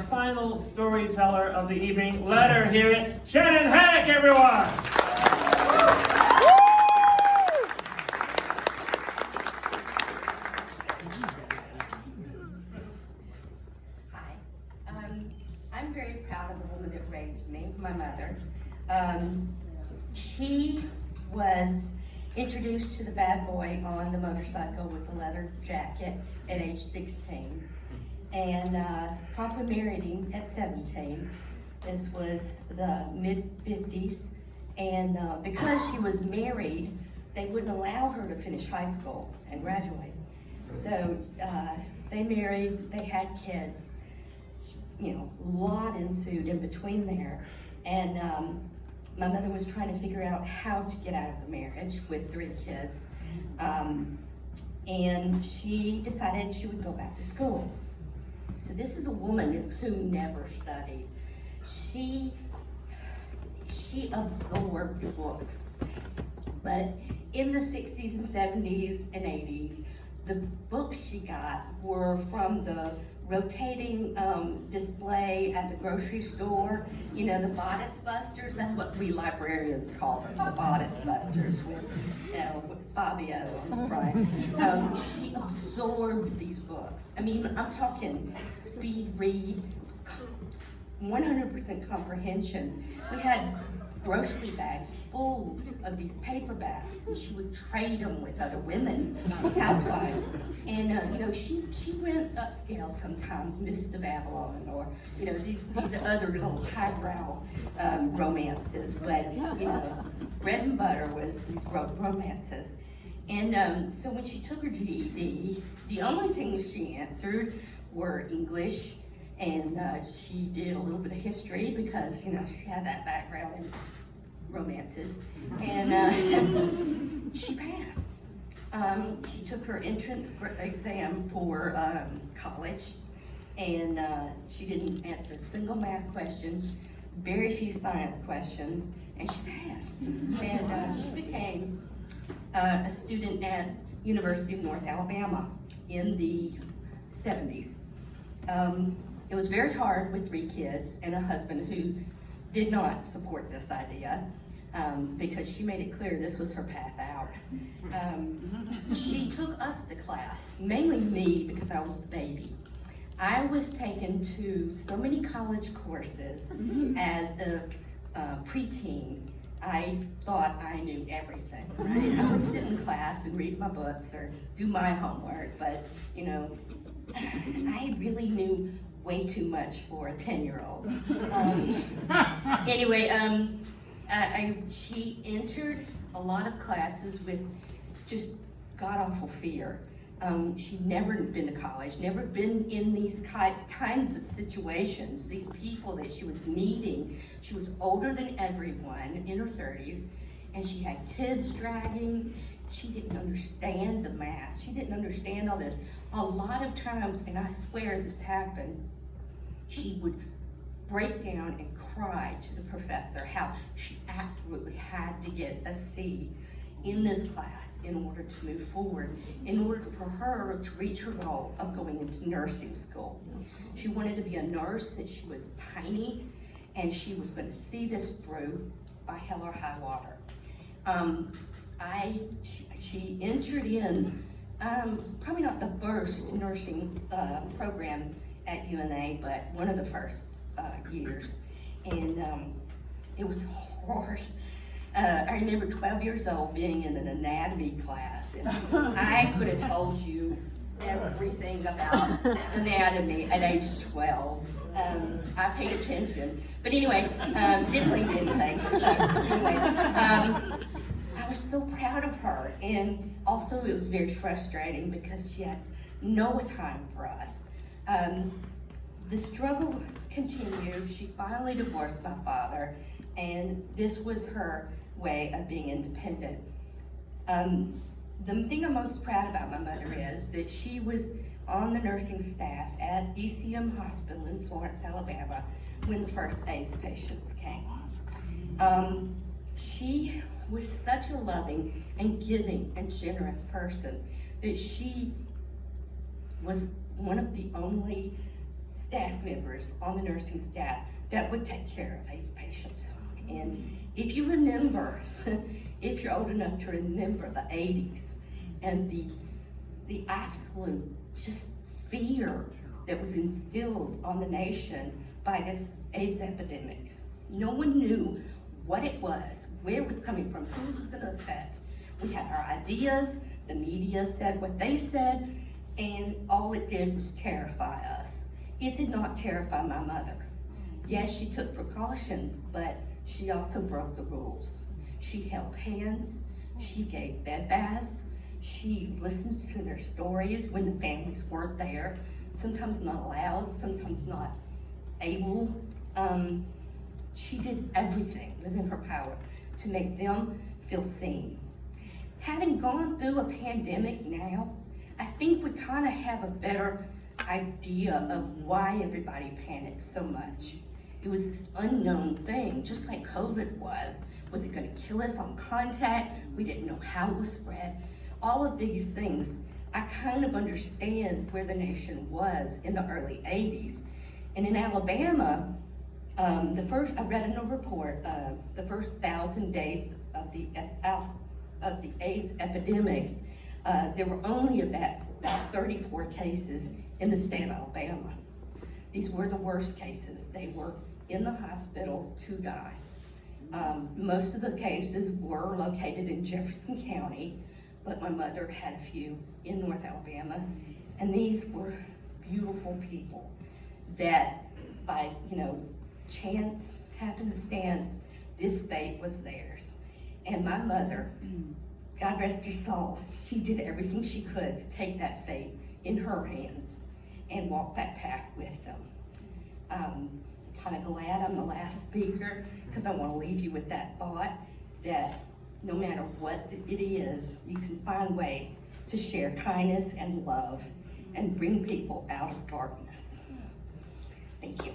Final storyteller of the evening. Let her hear it. Shannon Hack, everyone! Hi. I'm very proud of the woman that raised me, my mother. She was introduced to the bad boy on the motorcycle with the leather jacket at age 16. And promptly married him at 17. This was the mid-50s, and because she was married, they wouldn't allow her to finish high school and graduate. So they married, they had kids, you know, a lot ensued in between there. And my mother was trying to figure out how to get out of the marriage with 3 kids. And she decided she would go back to school. So this is a woman who never studied. She absorbed books. But in the 60s and 70s and 80s, the books she got were from the rotating display at the grocery store. You know, the bodice busters, that's what we librarians call them, the bodice busters with, you know, with Fabio on the front. She absorbed these books. I mean, I'm talking speed read, 100% comprehensions. We had grocery bags full of these paperbacks, and she would trade them with other women, housewives. And you know, she went upscale sometimes, Mr. Babylon, or you know, these other little highbrow romances. But you know, bread and butter was these romances. And so when she took her GED, the only things she answered were English, and she did a little bit of history because, you know, she had that background in romances, and she passed. She took her entrance exam for college, and she didn't answer a single math question, very few science questions, and she passed. And she became a student at University of North Alabama in the 70s. It was very hard with 3 kids and a husband who did not support this idea because she made it clear this was her path out. She took us to class, mainly me because I was the baby. I was taken to so many college courses as a preteen. I thought I knew everything, right? I would sit in class and read my books or do my homework, but you know, I really knew way too much for a 10-year-old. Anyway, she entered a lot of classes with just god-awful fear. She'd never been to college, never been in these kinds of situations, these people that she was meeting. She was older than everyone, in her 30s, and she had kids dragging. She didn't understand the math. She didn't understand all this. A lot of times, and I swear this happened, she would break down and cry to the professor how she absolutely had to get a C in this class in order to move forward, in order for her to reach her goal of going into nursing school. She wanted to be a nurse, and she was tiny, and she was going to see this through by hell or high water. She entered in, probably not the first nursing program at UNA, but one of the first years, and it was hard. I remember 12 years old being in an anatomy class, and I could have told you everything about anatomy at age 12. I paid attention, but anyway, didn't learn anything. So anyway, I was so proud of her, and also it was very frustrating because she had no time for us. The struggle continued. She finally divorced my father, and this was her way of being independent. The thing I'm most proud about my mother is that she was on the nursing staff at ECM Hospital in Florence, Alabama, when the first AIDS patients came. She was such a loving and giving and generous person that she was one of the only staff members on the nursing staff that would take care of AIDS patients. And if you remember, if you're old enough to remember the 80s and the absolute just fear that was instilled on the nation by this AIDS epidemic. No one knew what it was, where it was coming from, who it was gonna affect. We had our ideas, the media said what they said, and all it did was terrify us. It did not terrify my mother. Yes, she took precautions, but she also broke the rules. She held hands, she gave bed baths, she listened to their stories when the families weren't there, sometimes not allowed, sometimes not able. She did everything within her power to make them feel seen. Having gone through a pandemic now, I think we kind of have a better idea of why everybody panicked so much. It was this unknown thing, just like COVID was. Was it gonna kill us on contact? We didn't know how it was spread. All of these things, I kind of understand where the nation was in the early 80s. And in Alabama, I read in a report, the first 1,000 days of the AIDS epidemic, there were only about 34 cases in the state of Alabama. These were the worst cases. They were in the hospital to die. Most of the cases were located in Jefferson County, but my mother had a few in North Alabama, and these were beautiful people that by, chance, happenstance, this fate was theirs. And my mother, God rest her soul, she did everything she could to take that fate in her hands and walk that path with them. Kind of glad I'm the last speaker, because I want to leave you with that thought that no matter what it is, you can find ways to share kindness and love and bring people out of darkness. Thank you.